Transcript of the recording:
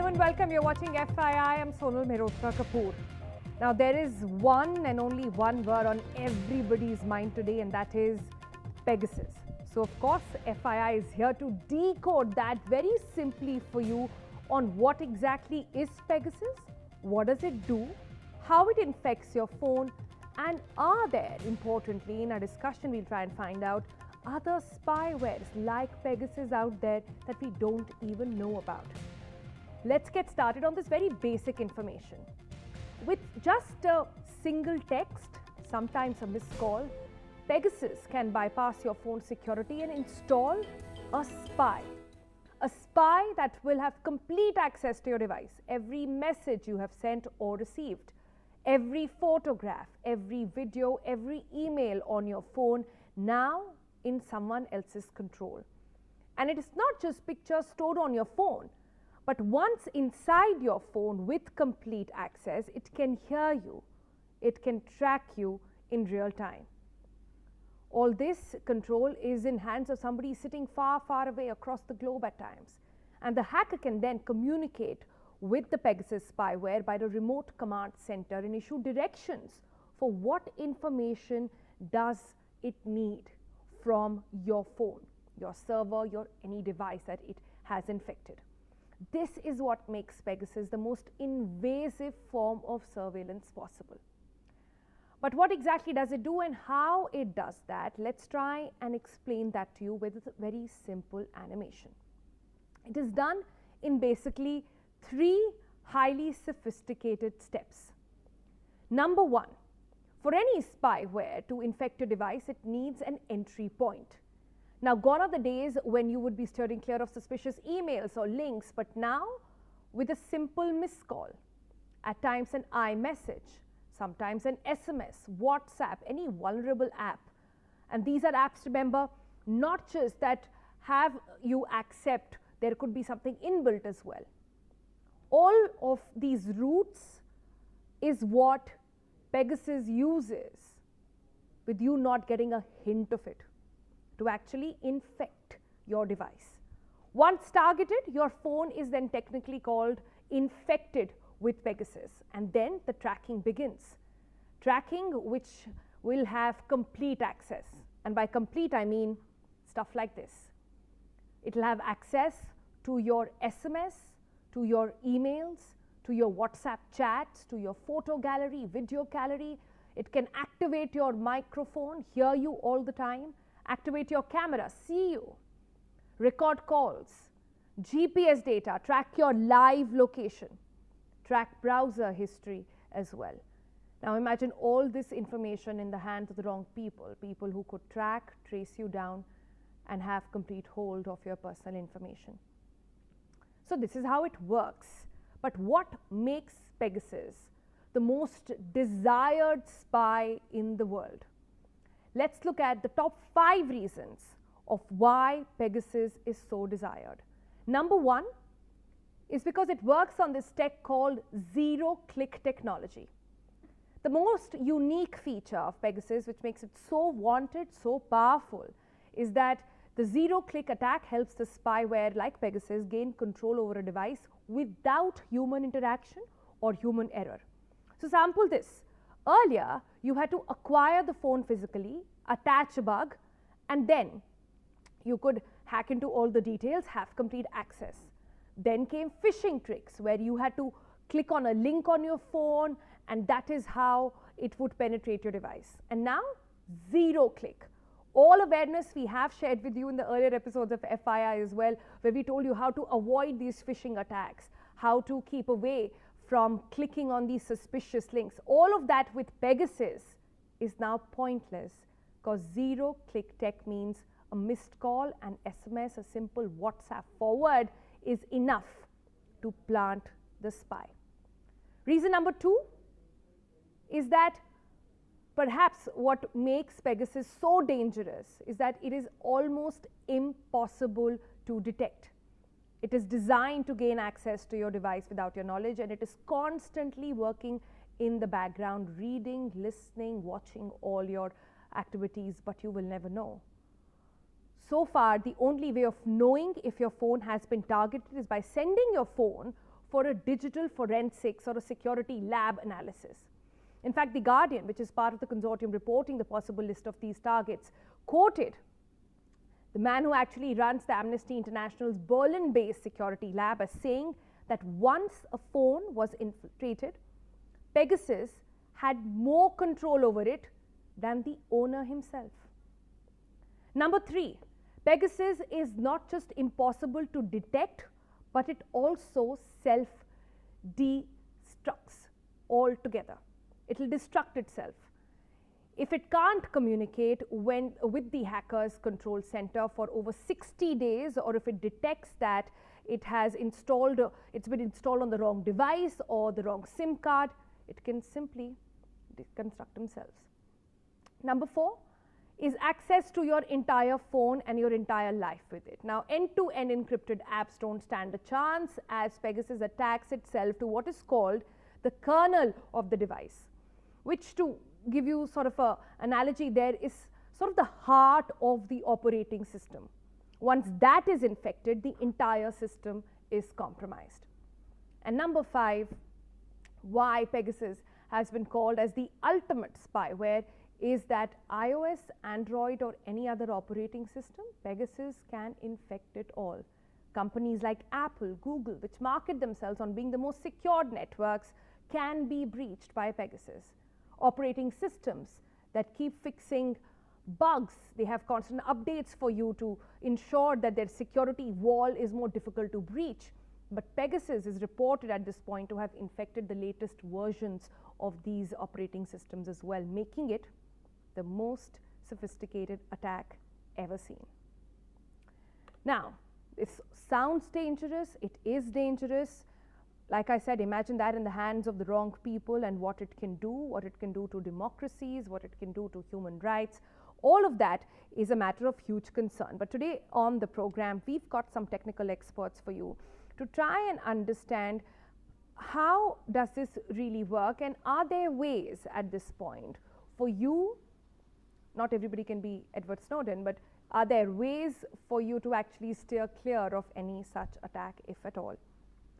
and welcome. You're watching FYI. I'm Sonal, Mehrotra, Kapoor. Now, there is one and only one word on everybody's mind today, and that is Pegasus. So, of course, FYI is here to decode that very simply for you on what exactly is Pegasus, what does it do, how it infects your phone, and are there, importantly, in our discussion, we'll try and find out other spywares like Pegasus out there that we don't even know about. Let's get started on this very basic information. With just a single text, sometimes a missed call, Pegasus can bypass your phone security and install a spy. A spy that will have complete access to your device, every message you have sent or received, every photograph, every video, every email on your phone now in someone else's control. And it is not just pictures stored on your phone, but once inside your phone with complete access, it can hear you, it can track you in real time. All this control is in hands of somebody sitting far, far away across the globe at times. And the hacker can then communicate with the Pegasus spyware by the remote command center and issue directions for what information does it need from your phone, your server, your any device that it has infected. This is what makes Pegasus the most invasive form of surveillance possible. But what exactly does it do and how it does that? Let's try and explain that to you with a very simple animation. It is done in basically three highly sophisticated steps. Number one, for any spyware to infect a device, it needs an entry point. Now, gone are the days when you would be steering clear of suspicious emails or links, but now with a simple missed call, at times an iMessage, sometimes an SMS, WhatsApp, any vulnerable app. And these are apps, remember, not just that have you accept, there could be something inbuilt as well. All of these routes is what Pegasus uses with you not getting a hint of it to actually infect your device. Once targeted, your phone is then technically called infected with Pegasus, and then the tracking begins. Tracking which will have complete access, and by complete I mean stuff like this. It will have access to your SMS, to your emails, to your WhatsApp chats, to your photo gallery, video gallery. It can activate your microphone, hear you all the time, activate your camera, see you, record calls, GPS data, track your live location, track browser history as well. Now imagine all this information in the hands of the wrong people, people who could track, trace you down and have complete hold of your personal information. So this is how it works. But what makes Pegasus the most desired spy in the world? Let's look at the top 5 reasons of why Pegasus is so desired. Number one is because it works on this tech called zero-click technology. The most unique feature of Pegasus, which makes it so wanted, so powerful, is that the zero-click attack helps the spyware like Pegasus gain control over a device without human interaction or human error. So sample this. Earlier, you had to acquire the phone physically, attach a bug, and then you could hack into all the details, have complete access. Then came phishing tricks where you had to click on a link on your phone, and that is how it would penetrate your device. And now, zero click. All awareness we have shared with you in the earlier episodes of FYI as well, where we told you how to avoid these phishing attacks, how to keep away from clicking on these suspicious links. All of that with Pegasus is now pointless because zero-click tech means a missed call, an SMS, a simple WhatsApp forward is enough to plant the spy. Reason number 2 is that perhaps what makes Pegasus so dangerous is that it is almost impossible to detect. It is designed to gain access to your device without your knowledge, and it is constantly working in the background, reading, listening, watching all your activities, but you will never know. So far, the only way of knowing if your phone has been targeted is by sending your phone for a digital forensics or a security lab analysis. In fact, The Guardian, which is part of the consortium reporting the possible list of these targets, quoted the man who actually runs the Amnesty International's Berlin-based security lab as saying that once a phone was infiltrated, Pegasus had more control over it than the owner himself. Number 3, Pegasus is not just impossible to detect, but it also self-destructs altogether. It will destruct itself. If it can't communicate with the hacker's control center for over 60 days, or if it detects that it's been installed on the wrong device or the wrong SIM card, it can simply deconstruct themselves. Number 4 is access to your entire phone and your entire life with it. Now, end-to-end encrypted apps don't stand a chance as Pegasus attacks itself to what is called the kernel of the device, which, to give you sort of an analogy there, is sort of the heart of the operating system. Once that is infected, the entire system is compromised. And number 5, why Pegasus has been called as the ultimate spyware is that iOS, Android, or any other operating system, Pegasus can infect it all. Companies like Apple, Google, which market themselves on being the most secured networks, can be breached by Pegasus. Operating systems that keep fixing bugs, they have constant updates for you to ensure that their security wall is more difficult to breach. But Pegasus is reported at this point to have infected the latest versions of these operating systems as well, making it the most sophisticated attack ever seen. Now, this sounds dangerous, it is dangerous. Like I said, imagine that in the hands of the wrong people and what it can do to democracies, what it can do to human rights. All of that is a matter of huge concern. But today on the program, we've got some technical experts for you to try and understand how does this really work, and are there ways at this point for you, not everybody can be Edward Snowden, but are there ways for you to actually steer clear of any such attack, if at all?